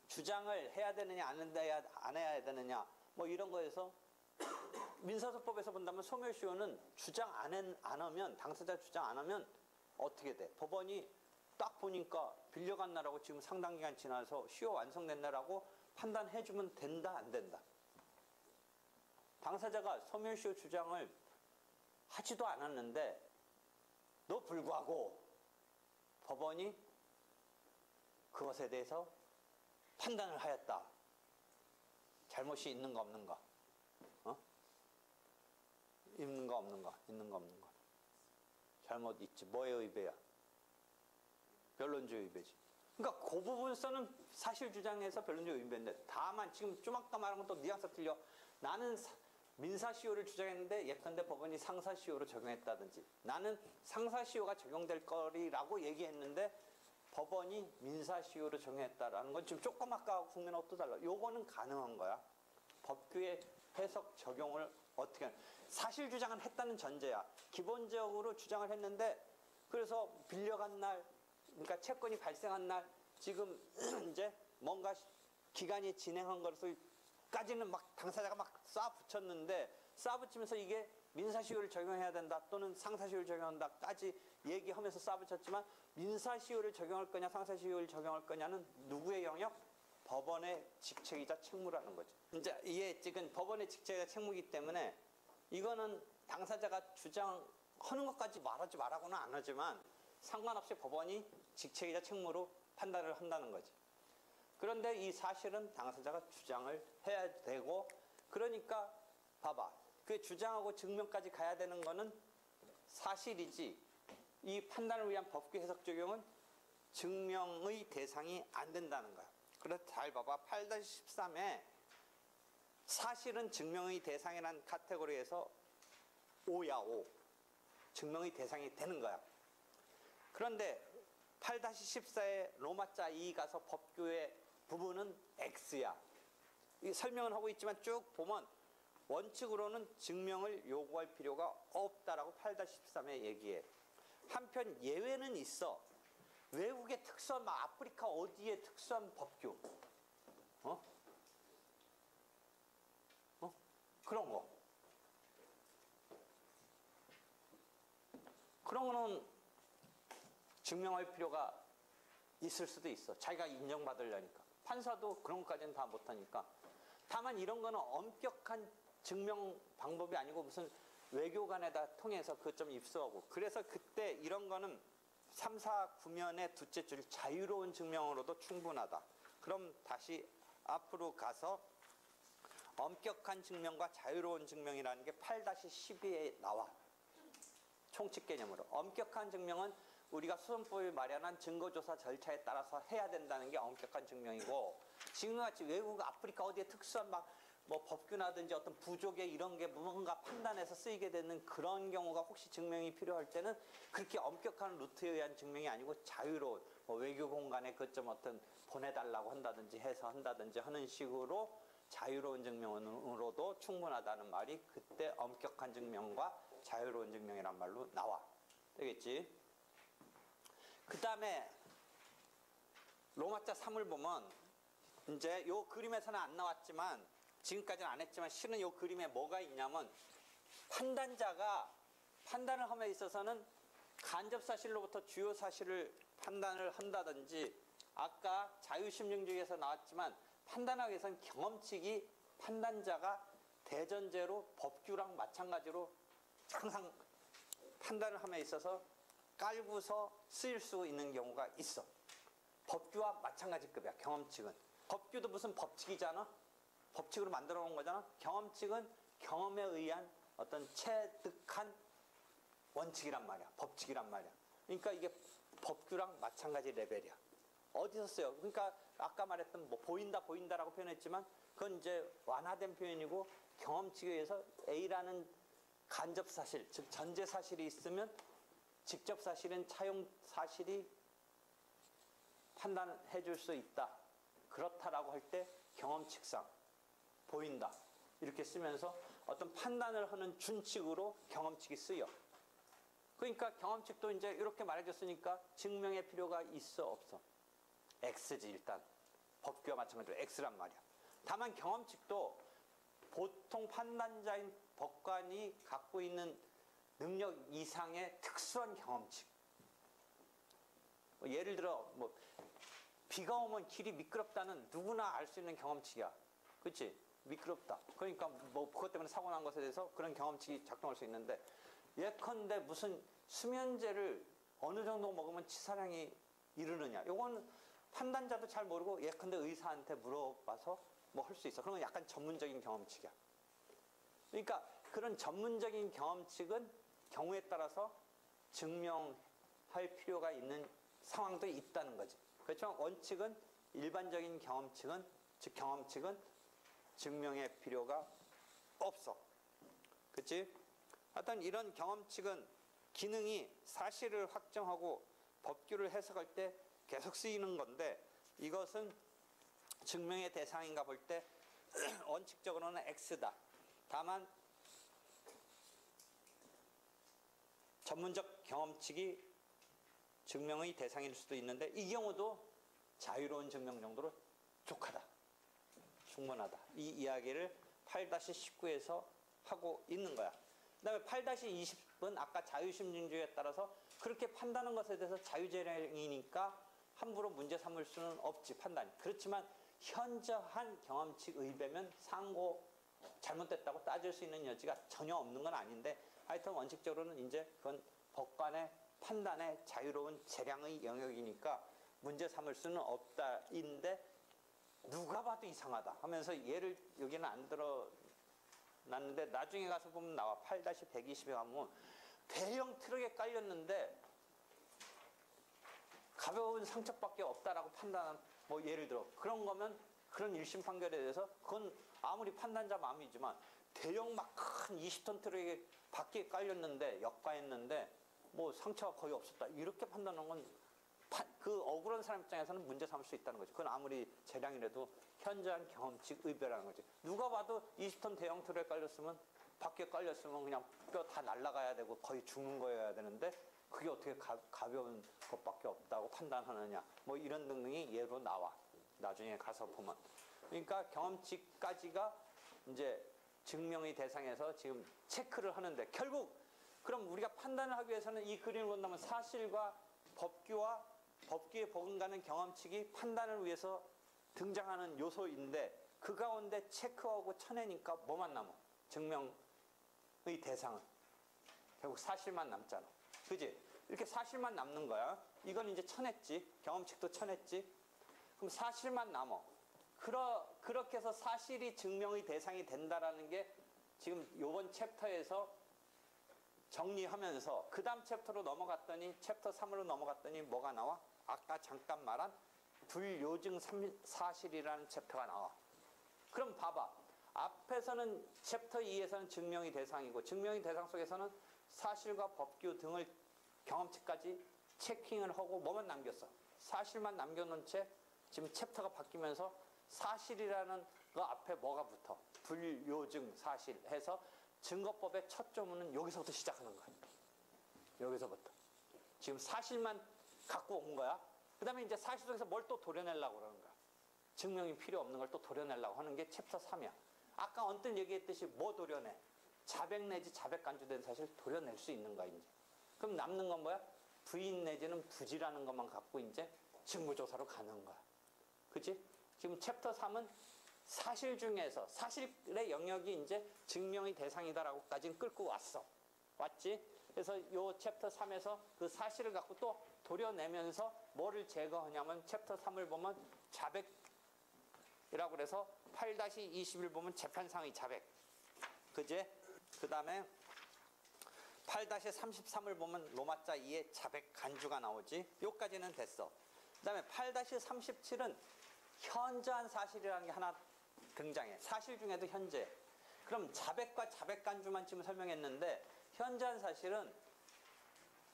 주장을 해야 되느냐 안 해야 되느냐 뭐 이런 거에서 민사소송법에서 본다면 소멸시효는 주장 안 하면 당사자 주장 안 하면 어떻게 돼? 법원이 딱 보니까 빌려간 날하고 지금 상당 기간 지나서 시효 완성된 날하고 판단해주면 된다 안 된다. 당사자가 소멸시효 주장을 하지도 않았는데 너 불구하고 법원이 그것에 대해서 판단을 하였다. 잘못이 있는가 없는가? 있는가 없는가? 있는가 없는가? 잘못 있지. 뭐의 의배야? 변론주의 의배지. 그러니까 그 부분에서는 사실 주장에서 변론주의 의배인데 다만 지금 좀 아까 말한 건 또 뉘앙스 틀려. 나는 민사시효를 주장했는데 예컨대 법원이 상사시효로 적용했다든지 나는 상사시효가 적용될 거리라고 얘기했는데 법원이 민사시효로 적용했다라는 건 지금 조금 아까 국민하고 또 달라. 요거는 가능한 거야. 법규의 해석 적용을 어떻게 하는. 사실 주장은 했다는 전제야. 기본적으로 주장을 했는데 그래서 빌려간 날 그러니까 채권이 발생한 날 지금 이제 뭔가 기간이 진행한 것을까지는 막 당사자가 막 쌓아붙였는데 이게 민사시효를 적용해야 된다 또는 상사시효를 적용한다까지 얘기하면서 쌓아붙였지만 민사시효를 적용할 거냐 상사시효를 적용할 거냐는 누구의 영역? 법원의 직책이자 책무라는 거지. 이제 이게 지금 법원의 직책이자 책무이기 때문에 이거는 당사자가 주장하는 것까지 말하지 말라고는 안 하지만 상관없이 법원이 직책이자 책무로 판단을 한다는 거지. 그런데 이 사실은 당사자가 주장을 해야 되고 그러니까 봐봐. 그 주장하고 증명까지 가야 되는 거는 사실이지 이 판단을 위한 법규 해석 적용은 증명의 대상이 안 된다는 거야. 그래서 잘 봐봐. 8-13에 사실은 증명의 대상이라는 카테고리에서 O야, O. 증명의 대상이 되는 거야. 그런데 8-14에 로마자 2 가서 법규의 부분은 X야. 이 설명은 하고 있지만 쭉 보면 원칙으로는 증명을 요구할 필요가 없다라고 8-13에 얘기해. 한편 예외는 있어. 외국의 특수한 아프리카 어디에 특수한 법규 그런 거 그런 거는 증명할 필요가 있을 수도 있어. 자기가 인정받으려니까. 판사도 그런 것까지는 다 못하니까. 다만 이런 거는 엄격한 증명 방법이 아니고 무슨 외교관에다 통해서 그것 좀 입수하고 그래서 그때 이런 거는 3, 4 구면의 두째 줄 자유로운 증명으로도 충분하다. 그럼 다시 앞으로 가서 엄격한 증명과 자유로운 증명이라는 게 8-12에 나와. 총칙 개념으로. 엄격한 증명은 우리가 소송법이 마련한 증거조사 절차에 따라서 해야 된다는 게 엄격한 증명이고 지금같이 외국 아프리카 어디에 특수한 뭐 법규나든지 어떤 부족의 이런 게 뭔가 판단해서 쓰이게 되는 그런 경우가 혹시 증명이 필요할 때는 그렇게 엄격한 루트에 의한 증명이 아니고 자유로운 뭐 외교 공간에 그점 어떤 보내달라고 한다든지 해서 한다든지 하는 식으로 자유로운 증명으로도 충분하다는 말이 그때 엄격한 증명과 자유로운 증명이란 말로 나와. 되겠지? 그 다음에 로마자 3을 보면 이제 요 그림에서는 안 나왔지만 지금까지는 안 했지만 실은 요 그림에 뭐가 있냐면 판단자가 판단을 함에 있어서는 간접 사실로부터 주요 사실을 판단을 한다든지 아까 자유심증주의에서 나왔지만 판단하기 위해서는 경험칙이 판단자가 대전제로 법규랑 마찬가지로 항상 판단을 함에 있어서 깔고서 쓰일 수 있는 경우가 있어. 법규와 마찬가지급이야. 경험칙은. 법규도 무슨 법칙이잖아. 법칙으로 만들어 놓은 거잖아. 경험칙은 경험에 의한 어떤 체득한 원칙이란 말이야. 법칙이란 말이야. 그러니까 이게 법규랑 마찬가지 레벨이야. 어디서 써요? 그러니까 아까 말했던 뭐 보인다라고 표현했지만 그건 이제 완화된 표현이고 경험칙에 의해서 A라는 간접 사실, 즉 전제 사실이 있으면 직접 사실은 차용 사실이 판단해 줄 수 있다. 그렇다라고 할 때 경험칙상 보인다. 이렇게 쓰면서 어떤 판단을 하는 준칙으로 경험칙이 쓰여. 그러니까 경험칙도 이제 이렇게 말해줬으니까 증명의 필요가 있어 없어? X지 일단. 법규와 마찬가지로 X란 말이야. 다만 경험칙도 보통 판단자인 법관이 갖고 있는 능력 이상의 특수한 경험칙. 예를 들어 비가 오면 길이 미끄럽다는 누구나 알 수 있는 경험칙이야. 그렇지? 미끄럽다. 그러니까 그것 때문에 사고 난 것에 대해서 그런 경험칙이 작동할 수 있는데 예컨대 무슨 수면제를 어느 정도 먹으면 치사량이 이르느냐. 요건 판단자도 잘 모르고 예컨대 의사한테 물어봐서 뭐 할 수 있어. 그런 건 약간 전문적인 경험칙이야. 그러니까 그런 전문적인 경험칙은 경우에 따라서 증명할 필요가 있는 상황도 있다는 거지. 그렇지만 원칙은 일반적인 경험칙은, 즉 경험칙은 증명의 필요가 없어. 그치? 하여튼 이런 경험칙은 기능이 사실을 확정하고 법규를 해석할 때 계속 쓰이는 건데 이것은 증명의 대상인가 볼 때 원칙적으로는 X다. 다만 전문적 경험칙이 증명의 대상일 수도 있는데 이 경우도 자유로운 증명 정도로 족하다. 충분하다. 이 이야기를 8-19에서 하고 있는 거야. 그 다음에 8-20은 아까 자유심증주의에 따라서 그렇게 판단하는 것에 대해서 자유재량이니까 함부로 문제 삼을 수는 없지, 판단이. 그렇지만 현저한 경험칙 의배면 상고 잘못됐다고 따질 수 있는 여지가 전혀 없는 건 아닌데 하여튼 원칙적으로는 이제 그건 법관의 판단의 자유로운 재량의 영역이니까 문제 삼을 수는 없다인데 누가 봐도 이상하다 하면서 얘를 여기는 안 들어놨는데 나중에 가서 보면 나와. 8-120에 가면 대형 트럭에 깔렸는데 가벼운 상처밖에 없다라고 판단한 뭐 예를 들어 그런 거면 그런 1심 판결에 대해서 그건 아무리 판단자 마음이지만 대형 막 큰 20톤 트럭에 바퀴에 깔렸는데 역과했는데 뭐 상처가 거의 없었다 이렇게 판단한 건 그 억울한 사람 입장에서는 문제 삼을 수 있다는 거죠. 그건 아무리 재량이라도 현저한 경험칙 의배라는 거지. 누가 봐도 20톤 대형 트럭에 깔렸으면 바퀴에 깔렸으면 그냥 뼈 다 날아가야 되고 거의 죽는 거여야 되는데 그게 어떻게 가벼운 것밖에 없다고 판단하느냐. 뭐 이런 등등이 예로 나와. 나중에 가서 보면. 그러니까 경험칙까지가 이제 증명의 대상에서 지금 체크를 하는데 결국 그럼 우리가 판단을 하기 위해서는 이 그림을 본다면 사실과 법규에 버금가는 경험칙이 판단을 위해서 등장하는 요소인데 그 가운데 체크하고 쳐내니까 뭐만 남아? 증명의 대상은. 결국 사실만 남잖아. 그지? 이렇게 사실만 남는 거야. 이건 이제 쳐냈지. 경험칙도 쳐냈지. 그럼 사실만 남아. 그렇게 해서 사실이 증명의 대상이 된다라는 게 지금 요번 챕터에서 정리하면서 그 다음 챕터로 넘어갔더니 챕터 3으로 넘어갔더니 뭐가 나와? 아까 잠깐 말한 불요증 사실이라는 챕터가 나와. 그럼 봐봐. 앞에서는 챕터 2에서는 증명의 대상이고 증명의 대상 속에서는 사실과 법규 등을 경험칙까지 체킹을 하고 뭐만 남겼어? 사실만 남겨놓은 채 지금 챕터가 바뀌면서 사실이라는 거 앞에 뭐가 붙어? 불요증 사실 해서 증거법의 첫 조문은 여기서부터 시작하는 거야. 여기서부터. 지금 사실만 갖고 온 거야. 그 다음에 이제 사실 속에서 뭘 또 도려내려고 그러는 거야. 증명이 필요 없는 걸 또 도려내려고 하는 게 챕터 3이야. 아까 언뜻 얘기했듯이 뭐 도려내? 자백 내지 자백 간주된 사실 도려낼 수 있는 거야, 이제. 그럼 남는 건 뭐야? 부인 내지는 부지라는 것만 갖고 이제 증거조사로 가는 거야. 그치? 지금 챕터 3은 사실 중에서 사실의 영역이 이제 증명의 대상이다라고까지는 끌고 왔지? 그래서 요 챕터 3에서 그 사실을 갖고 또 도려내면서 뭐를 제거하냐면 챕터 3을 보면 자백이라고 그래서 8-20을 보면 재판상의 자백. 그제? 그 다음에 8-33을 보면 로마자 2의 자백 간주가 나오지. 요까지는 됐어. 그 다음에 8-37은 현저한 사실이라는 게 하나 등장해. 사실 중에도 현재. 그럼 자백과 자백 간주만 지금 설명했는데 현저한 사실은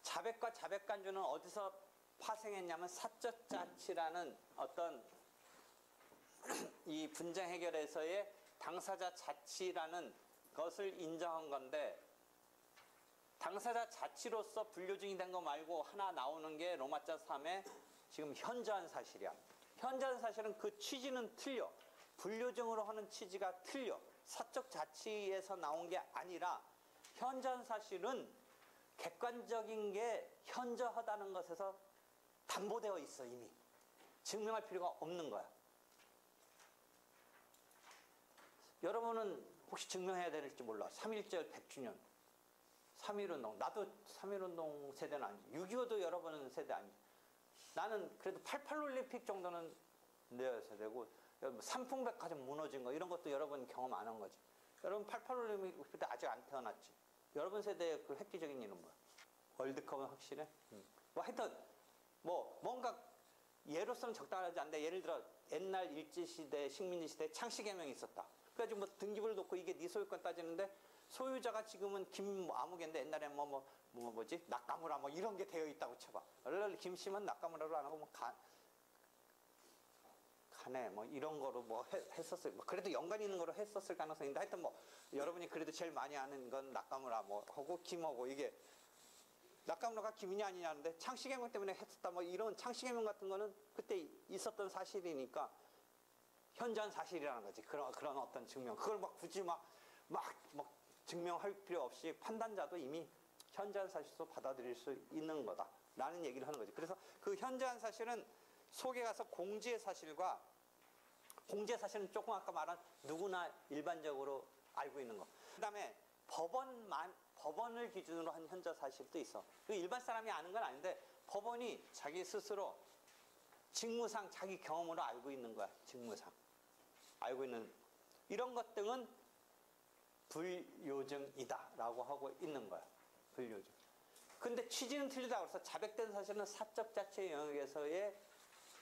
자백과 자백 간주는 어디서 파생했냐면 사적 자치라는 어떤 이 분쟁 해결에서의 당사자 자치라는 것을 인정한 건데 당사자 자치로서 분류증이 된 거 말고 하나 나오는 게 로마자 3의 지금 현저한 사실이야. 현저한 사실은 그 취지는 틀려. 분류증으로 하는 취지가 틀려. 사적 자치에서 나온 게 아니라 현저한 사실은 객관적인 게 현저하다는 것에서 담보되어 있어 이미. 증명할 필요가 없는 거야. 여러분은 혹시 증명해야 될지 몰라. 3.1절 100주년. 3.1운동. 나도 3.1운동 세대는 아니지. 6.25도 여러분은 세대 아니지. 나는 그래도 88올림픽 정도는 내 세대고 삼풍백화점 무너진 거 이런 것도 여러분 경험 안 한 거지. 여러분 88올림픽 때 아직 안 태어났지. 여러분 세대의 그 획기적인 일은 뭐야? 월드컵은 확실해? 뭐 하여튼 뭐 뭔가 예로서는 적당하지 않는데 예를 들어 옛날 일제시대 식민지시대에 창씨개명이 있었다. 그래가지고 뭐 등기부를 놓고 이게 네 소유권 따지는데 소유자가 지금은 김 아무개인데 옛날에 뭐지 낙가무라 뭐 이런 게 되어 있다고 쳐봐. 원래 김씨만 낙가무라로 안 하고 뭐 가네 뭐 이런 거로 뭐 했었을 뭐 그래도 연관 있는 거로 했었을 가능성인데 하여튼 뭐 여러분이 그래도 제일 많이 아는 건 낙가무라 뭐 하고 김하고 이게 낙가무라가 김이냐 아니냐는데 창씨개명 때문에 했었다 뭐 이런 창씨개명 같은 거는 그때 있었던 사실이니까 현저한 사실이라는 거지. 그런 어떤 증명 그걸 막 굳이 막 증명할 필요 없이 판단자도 이미 현저한 사실로 받아들일 수 있는 거다라는 얘기를 하는 거지. 그래서 그 현저한 사실은 속에 가서 공지의 사실과 공지의 사실은 조금 아까 말한 누구나 일반적으로 알고 있는 거. 그 다음에 법원을 기준으로 한 현저 사실도 있어. 일반 사람이 아는 건 아닌데 법원이 자기 스스로 직무상 자기 경험으로 알고 있는 거야. 직무상. 알고 있는 이런 것 등은 불요증이다 라고 하고 있는 거야. 불요증. 근데 취지는 틀리다고 해서 자백된 사실은 사적 자체 영역에서의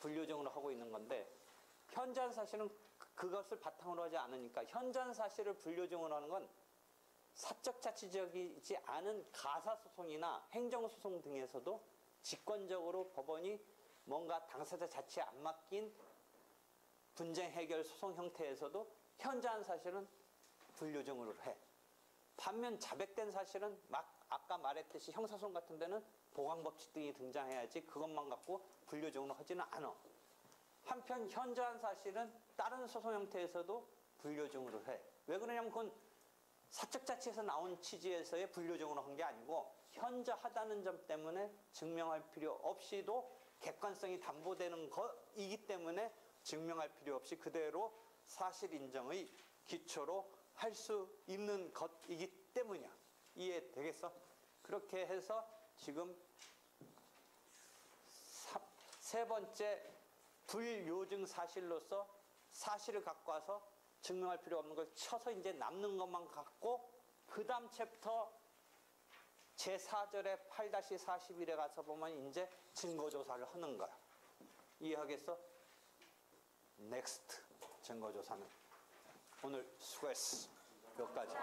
불요증으로 하고 있는 건데 현저한 사실은 그것을 바탕으로 하지 않으니까 현저한 사실을 불요증으로 하는 건 사적 자치적이지 않은 가사소송이나 행정소송 등에서도 직권적으로 법원이 뭔가 당사자 자치에 안 맡긴 분쟁 해결 소송 형태에서도 현저한 사실은 불요증으로 해. 반면 자백된 사실은 아까 말했듯이 형사소송 같은 데는 보강법칙 등이 등장해야지 그것만 갖고 불요증으로 하지는 않아. 한편 현저한 사실은 다른 소송 형태에서도 불요증으로 해. 왜 그러냐면 그건 사적 자치에서 나온 취지에서의 불요증으로 한 게 아니고 현저하다는 점 때문에 증명할 필요 없이도 객관성이 담보되는 것이기 때문에 증명할 필요 없이 그대로 사실 인정의 기초로 할 수 있는 것이기 때문이야. 이해되겠어? 그렇게 해서 지금 세 번째 불요증 사실로서 사실을 갖고 와서 증명할 필요 없는 걸 쳐서 이제 남는 것만 갖고 그 다음 챕터 제4절의 8-41에 가서 보면 이제 증거조사를 하는 거야. 이해하겠어? 넥스트 증거조사는. 오늘 수고했어. 여기까지.